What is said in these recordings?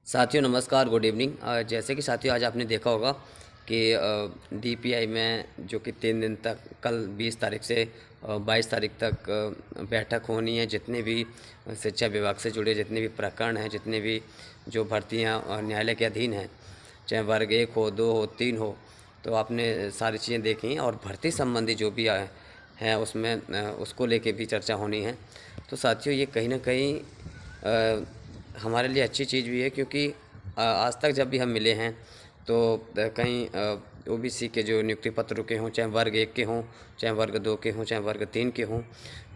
साथियों नमस्कार, good evening. जैसे कि साथियों आज आपने देखा होगा कि डीपीआई में जो कि 3 दिन तक कल 20 तारीख से 22 तारीख तक बैठक होनी है। जितने भी शिक्षा विभाग से जुड़े जितने भी प्रकरण हैं, जितने भी जो भर्तियां न्यायालय के अधीन हैं, चाहे वर्ग 1 हो, 2 हो, 3 हो, तो आपने सारी चीज़ें देखी हैं। और भर्ती संबंधी जो भी है उसमें उसको लेके भी चर्चा होनी है। तो साथियों ये कहीं ना कहीं हमारे लिए अच्छी चीज़ भी है, क्योंकि आज तक जब भी हम मिले हैं तो कहीं ओबीसी के जो नियुक्ति पत्र रुके हों, चाहे वर्ग 1 के हों, चाहे वर्ग 2 के हों, चाहे वर्ग 3 के हों,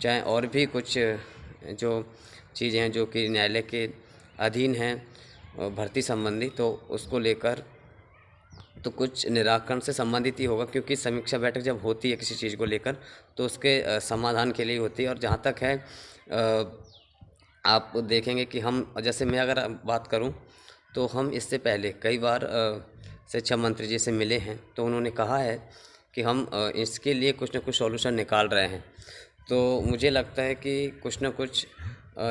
चाहे और भी कुछ जो चीज़ें हैं जो कि न्यायालय के अधीन हैं भर्ती संबंधी, तो उसको लेकर तो कुछ निराकरण से संबंधित ही होगा। क्योंकि समीक्षा बैठक जब होती है किसी चीज़ को लेकर तो उसके समाधान के लिए होती है। और जहाँ तक है आप देखेंगे कि हम, जैसे मैं अगर बात करूं, तो हम इससे पहले कई बार शिक्षा मंत्री जी से मिले हैं, तो उन्होंने कहा है कि हम इसके लिए कुछ न कुछ सॉल्यूशन निकाल रहे हैं। तो मुझे लगता है कि कुछ न कुछ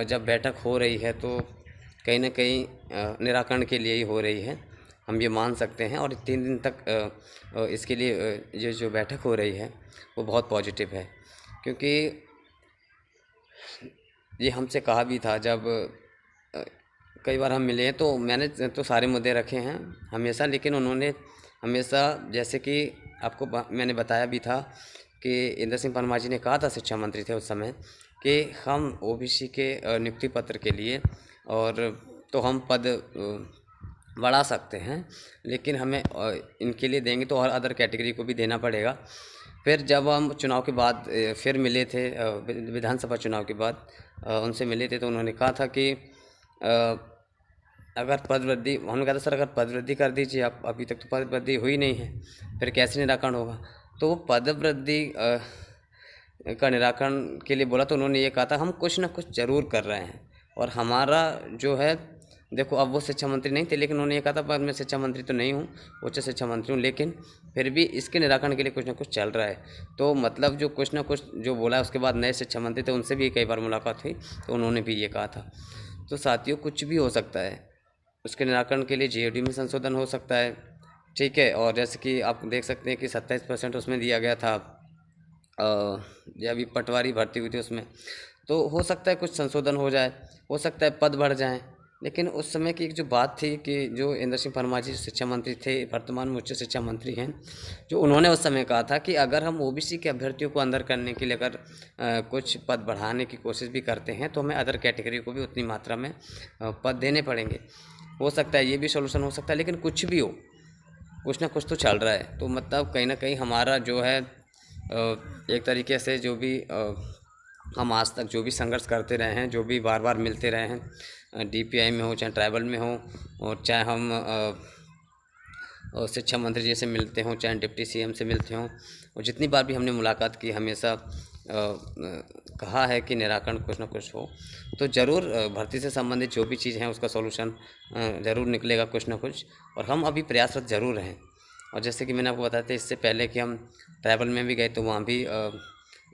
जब बैठक हो रही है तो कहीं न कहीं निराकरण के लिए ही हो रही है, हम ये मान सकते हैं। और 3 दिन तक इसके लिए ये जो बैठक हो रही है वो बहुत पॉजिटिव है। क्योंकि ये हमसे कहा भी था जब अ, कई बार हम मिले हैं, तो मैंने तो सारे मुद्दे रखे हैं हमेशा। लेकिन उन्होंने हमेशा, जैसे कि आपको मैंने बताया भी था कि इंदर सिंह परमार जी ने कहा था, शिक्षा मंत्री थे उस समय, कि हम ओबीसी के नियुक्ति पत्र के लिए और तो हम पद बढ़ा सकते हैं, लेकिन हमें इनके लिए देंगे तो और अदर कैटेगरी को भी देना पड़ेगा। फिर जब हम चुनाव के बाद फिर मिले थे, विधानसभा चुनाव के बाद उनसे मिले थे, तो उन्होंने कहा था कि अगर पद वृद्धि, उन्होंने कहा था सर अगर पद वृद्धि कर दीजिए आप, अभी तक तो पद वृद्धि हुई नहीं है, फिर कैसे निराकरण होगा। तो वो पद वृद्धि का निराकरण के लिए बोला, तो उन्होंने ये कहा था हम कुछ ना कुछ ज़रूर कर रहे हैं। और हमारा जो है, देखो अब वो शिक्षा मंत्री नहीं थे, लेकिन उन्होंने ये कहा था पर मैं शिक्षा मंत्री तो नहीं हूँ, उच्च शिक्षा मंत्री हूँ, लेकिन फिर भी इसके निराकरण के लिए कुछ ना कुछ चल रहा है। तो मतलब जो कुछ ना कुछ जो बोला है, उसके बाद नए शिक्षा मंत्री थे उनसे भी कई बार मुलाकात हुई, तो उन्होंने भी ये कहा था। तो साथियों कुछ भी हो सकता है, उसके निराकरण के लिए जीओडी में संशोधन हो सकता है, ठीक है। और जैसे कि आप देख सकते हैं कि 27% उसमें दिया गया था, ये अभी पटवारी भर्ती हुई थी उसमें, तो हो सकता है कुछ संशोधन हो जाए, हो सकता है पद बढ़ जाएं। लेकिन उस समय की एक जो बात थी कि जो इंदर सिंह परमार जी शिक्षा मंत्री थे, वर्तमान में उच्च शिक्षा मंत्री हैं, जो उन्होंने उस समय कहा था कि अगर हम ओबीसी के अभ्यर्थियों को अंदर करने के लिए अगर कुछ पद बढ़ाने की कोशिश भी करते हैं, तो हमें अदर कैटेगरी को भी उतनी मात्रा में पद देने पड़ेंगे। हो सकता है ये भी सोल्यूशन हो सकता है, लेकिन कुछ भी हो, कुछ ना कुछ तो चल रहा है। तो मतलब कहीं ना कहीं हमारा जो है एक तरीके से जो भी हम आज तक जो भी संघर्ष करते रहे हैं, जो भी बार बार मिलते रहे हैं, डीपीआई में हो, चाहे ट्राइबल में हो, और चाहे हम शिक्षा मंत्री जी से मिलते हों, चाहे डिप्टी सीएम से मिलते हों, और जितनी बार भी हमने मुलाकात की, हमेशा कहा है कि निराकरण कुछ ना कुछ हो। तो ज़रूर भर्ती से संबंधित जो भी चीज़ है उसका सॉल्यूशन ज़रूर निकलेगा कुछ ना कुछ, और हम अभी प्रयासरत ज़रूर हैं। और जैसे कि मैंने आपको बताया था इससे पहले कि हम ट्राइबल में भी गए, तो वहाँ भी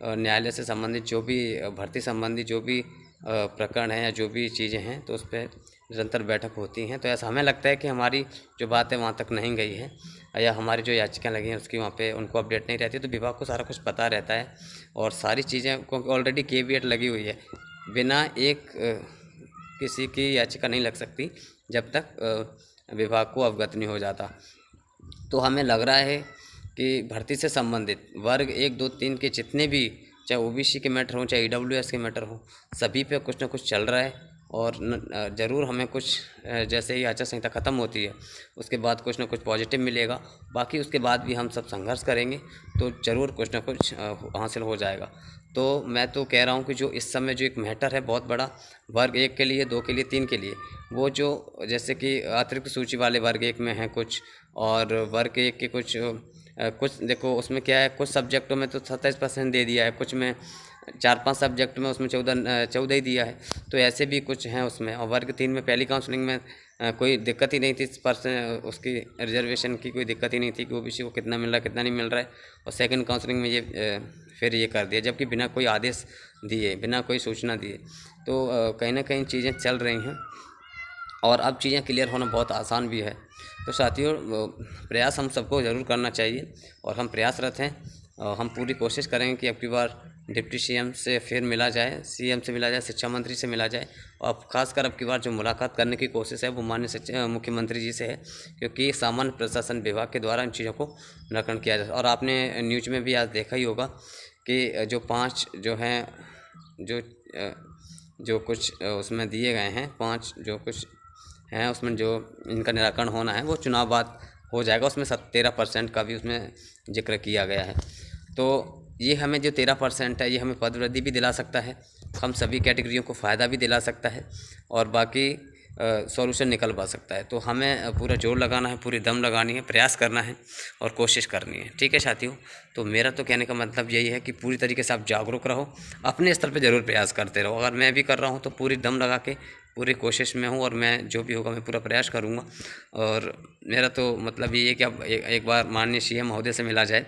न्यायालय से संबंधित जो भी भर्ती संबंधी जो भी प्रकरण हैं या जो भी चीज़ें हैं, तो उस पर निरंतर बैठक होती हैं। तो ऐसा हमें लगता है कि हमारी जो बात है वहाँ तक नहीं गई है, या हमारी जो याचिकाएँ लगी हैं उसकी वहाँ पे उनको अपडेट नहीं रहती, तो विभाग को सारा कुछ पता रहता है। और सारी चीज़ें क्योंकि ऑलरेडी केवीएट लगी हुई है, बिना एक किसी की याचिका नहीं लग सकती जब तक विभाग को अवगत नहीं हो जाता। तो हमें लग रहा है कि भर्ती से संबंधित वर्ग 1, 2, 3 के जितने भी, चाहे ओबीसी के मैटर हों, चाहे ईडब्ल्यूएस के मैटर हों, सभी पे कुछ ना कुछ चल रहा है। और ज़रूर हमें कुछ जैसे ही आचार संहिता ख़त्म होती है उसके बाद कुछ ना कुछ पॉजिटिव मिलेगा। बाकी उसके बाद भी हम सब संघर्ष करेंगे, तो ज़रूर कुछ ना कुछ हासिल हो जाएगा। तो मैं तो कह रहा हूँ कि जो इस समय जो एक मैटर है बहुत बड़ा, वर्ग 1 के लिए, 2 के लिए, 3 के लिए, वो जो जैसे कि अतिरिक्त सूची वाले वर्ग 1 में हैं कुछ, और वर्ग 1 के कुछ देखो उसमें क्या है, कुछ सब्जेक्टों में तो 27% दे दिया है, कुछ में 4-5 सब्जेक्ट में उसमें 14 ही दिया है। तो ऐसे भी कुछ हैं उसमें। और वर्ग 3 में पहली काउंसलिंग में कोई दिक्कत ही नहीं थी, परसेंट उसकी रिजर्वेशन की कोई दिक्कत ही नहीं थी कि ओबीसी को कितना मिल रहा है कितना नहीं मिल रहा है। और सेकंड काउंसलिंग में ये फिर ये कर दिया, जबकि बिना कोई आदेश दिए, बिना कोई सूचना दिए। तो कहीं ना कहीं चीज़ें चल रही हैं। और अब चीज़ें क्लियर होना बहुत आसान भी है। तो साथियों, प्रयास हम सबको ज़रूर करना चाहिए और हम प्रयासरत हैं। हम पूरी कोशिश करेंगे कि अब की बार डिप्टी सीएम से फिर मिला जाए, सीएम से मिला जाए, शिक्षा मंत्री से मिला जाए और ख़ासकर अब की बार जो मुलाकात करने की कोशिश है वो माननीय मुख्यमंत्री जी से है, क्योंकि सामान्य प्रशासन विभाग के द्वारा इन चीज़ों को निराकरण किया जाए। और आपने न्यूज़ में भी आज देखा ही होगा कि जो 5 जो हैं, जो कुछ उसमें दिए गए हैं, 5 जो कुछ हैं उसमें जो इनका निराकरण होना है वो चुनाव बाद हो जाएगा। उसमें 13% का भी उसमें जिक्र किया गया है। तो ये हमें जो 13% है ये हमें पदवृद्धि भी दिला सकता है, हम सभी कैटेगरियों को फ़ायदा भी दिला सकता है और बाकी सॉल्यूशन निकल पा सकता है। तो हमें पूरा जोर लगाना है, पूरी दम लगानी है, प्रयास करना है और कोशिश करनी है। ठीक है साथियों, तो मेरा तो कहने का मतलब यही है कि पूरी तरीके से आप जागरूक रहो, अपने स्तर पे ज़रूर प्रयास करते रहो। अगर मैं भी कर रहा हूँ तो पूरी दम लगा के पूरी कोशिश में हूँ और मैं जो भी होगा मैं पूरा प्रयास करूँगा। और मेरा तो मतलब ये है कि अब एक बार माननीय सीएम महोदय से मिला जाए,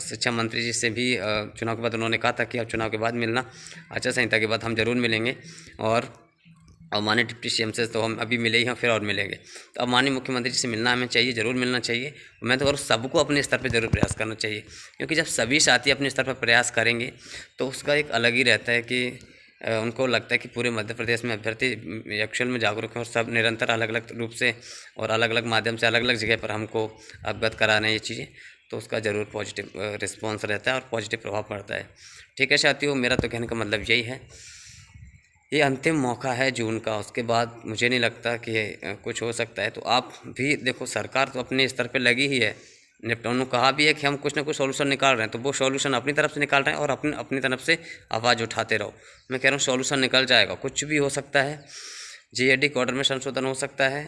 शिक्षा मंत्री जी से भी चुनाव के बाद उन्होंने कहा था कि अब चुनाव के बाद मिलना, आचार संहिता के बाद हम ज़रूर मिलेंगे। और माननीय डिप्टी सीएम से तो हम अभी मिले ही हैं, फिर और मिलेंगे। तो अब माननीय मुख्यमंत्री जी से मिलना हमें चाहिए, ज़रूर मिलना चाहिए। मैं तो कह रहा हूँ सबको अपने स्तर पे ज़रूर प्रयास करना चाहिए, क्योंकि जब सभी साथी अपने स्तर पर प्रयास करेंगे तो उसका एक अलग ही रहता है कि उनको लगता है कि पूरे मध्य प्रदेश में अभ्यर्थी एक्चुअल में जागरूक हैं और सब निरंतर अलग अलग रूप से और अलग अलग माध्यम से अलग अलग जगह पर हमको अवगत करा रहे हैं ये चीज़ें। तो उसका ज़रूर पॉजिटिव रिस्पॉन्स रहता है और पॉजिटिव प्रभाव पड़ता है। ठीक है साथियों, मेरा तो कहने का मतलब यही है, ये अंतिम मौका है जून का, उसके बाद मुझे नहीं लगता कि कुछ हो सकता है। तो आप भी देखो, सरकार तो अपने स्तर पे लगी ही है, उन्होंने कहा भी है कि हम कुछ ना कुछ सॉल्यूशन निकाल रहे हैं, तो वो सॉल्यूशन अपनी तरफ से निकाल रहे हैं और अपनी तरफ से आवाज़ उठाते रहो। मैं कह रहा हूँ सॉल्यूशन निकल जाएगा, कुछ भी हो सकता है। जीएडी के ऑर्डर में संशोधन हो सकता है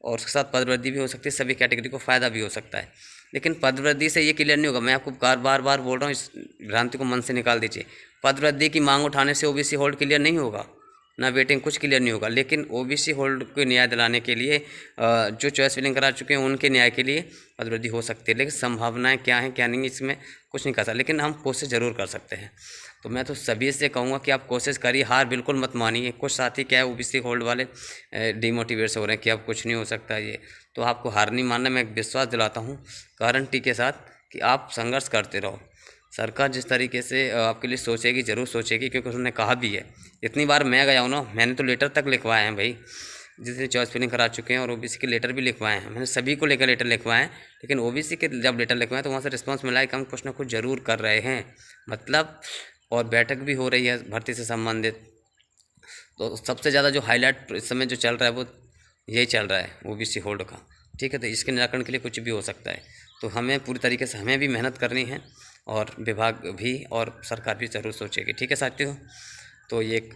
और उसके साथ पदवृद्धि भी हो सकती है, सभी कैटेगरी को फ़ायदा भी हो सकता है। लेकिन पदवृद्धि से ये क्लियर नहीं होगा, मैं आपको बार बार बोल रहा हूँ, इस भ्रांति को मन से निकाल दीजिए। पदवृद्धि की मांग उठाने से ओबीसी होल्ड क्लियर नहीं होगा, ना वेटिंग कुछ क्लियर नहीं होगा। लेकिन ओबीसी होल्ड को न्याय दिलाने के लिए जो चॉइस फिलिंग करा चुके हैं उनके न्याय के लिए पदवृद्धि हो सकती है। लेकिन संभावनाएं क्या हैं क्या नहीं, इसमें कुछ नहीं कह सकता, लेकिन हम कोशिश ज़रूर कर सकते हैं। तो मैं तो सभी से कहूँगा कि आप कोशिश करिए, हार बिल्कुल मत मानिए। कुछ साथी क्या है, ओबीसी होल्ड वाले डिमोटिवेट हो रहे हैं कि अब कुछ नहीं हो सकता ये, तो आपको हार नहीं मानना। मैं विश्वास दिलाता हूँ गारंटी के साथ कि आप संघर्ष करते रहो। सरकार जिस तरीके से आपके लिए सोचेगी, ज़रूर सोचेगी, क्योंकि उसने कहा भी है। इतनी बार मैं गया हूँ ना, मैंने तो लेटर तक लिखवाए हैं भाई, जिसने चॉइस फिलिंग करा चुके हैं और ओबीसी के लेटर भी लिखवाए हैं, मैंने सभी को लेकर लेटर लिखवाए हैं। लेकिन ओबीसी के जब लेटर लिखवाए तो वहाँ से रिस्पांस मिला है कि हम कुछ ना कुछ ज़रूर कर रहे हैं, मतलब। और बैठक भी हो रही है भर्ती से संबंधित। तो सबसे ज़्यादा जो हाईलाइट इस समय जो चल रहा है वो यही चल रहा है, ओबीसी होल्ड का। ठीक है, तो इसके निराकरण के लिए कुछ भी हो सकता है। तो हमें पूरी तरीके से हमें भी मेहनत करनी है और विभाग भी और सरकार भी ज़रूर सोचेगी। ठीक है साथियों, तो ये एक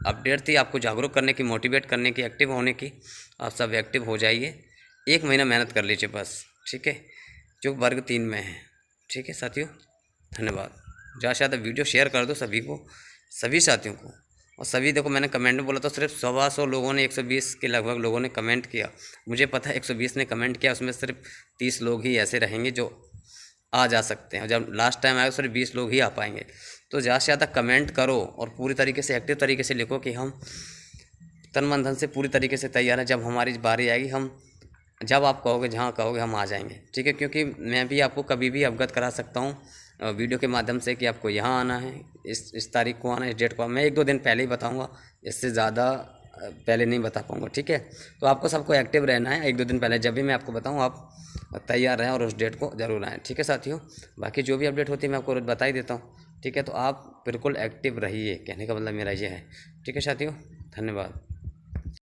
अपडेट थी आपको जागरूक करने की, मोटिवेट करने की, एक्टिव होने की। आप सब एक्टिव हो जाइए, 1 महीना मेहनत कर लीजिए बस। ठीक है, जो वर्ग 3 में है। ठीक है साथियों, धन्यवाद। ज़्यादा से ज़्यादा वीडियो शेयर कर दो सभी को, सभी साथियों को। और सभी देखो, मैंने कमेंट में बोला तो सिर्फ 100 लोगों ने, 120 के लगभग लोगों ने कमेंट किया। मुझे पता है 120 ने कमेंट किया, उसमें सिर्फ 30 लोग ही ऐसे रहेंगे जो आ जा सकते हैं। जब लास्ट टाइम आएगा सिर्फ 20 लोग ही आ पाएंगे। तो ज़्यादा से ज़्यादा कमेंट करो और पूरी तरीके से एक्टिव तरीके से लिखो कि हम तन मन धन से पूरी तरीके से तैयार हैं। जब हमारी बारी आएगी, हम जब आप कहोगे, जहाँ कहोगे, हम आ जाएंगे। ठीक है, क्योंकि मैं भी आपको कभी भी अवगत करा सकता हूँ वीडियो के माध्यम से कि आपको यहाँ आना है, इस तारीख को आना है, इस डेट को। मैं 1-2 दिन पहले ही बताऊँगा, इससे ज़्यादा पहले नहीं बता पाऊँगा। ठीक है, तो आपको सबको एक्टिव रहना है। 1-2 दिन पहले जब भी मैं आपको बताऊँ, आप तैयार रहें और उस डेट को ज़रूर आएँ। ठीक है साथियों, बाकी जो भी अपडेट होती है मैं आपको रोज़ बता ही देता हूँ। ठीक है, तो आप बिल्कुल एक्टिव रहिए, कहने का मतलब मेरा ये है। ठीक है साथियों, धन्यवाद।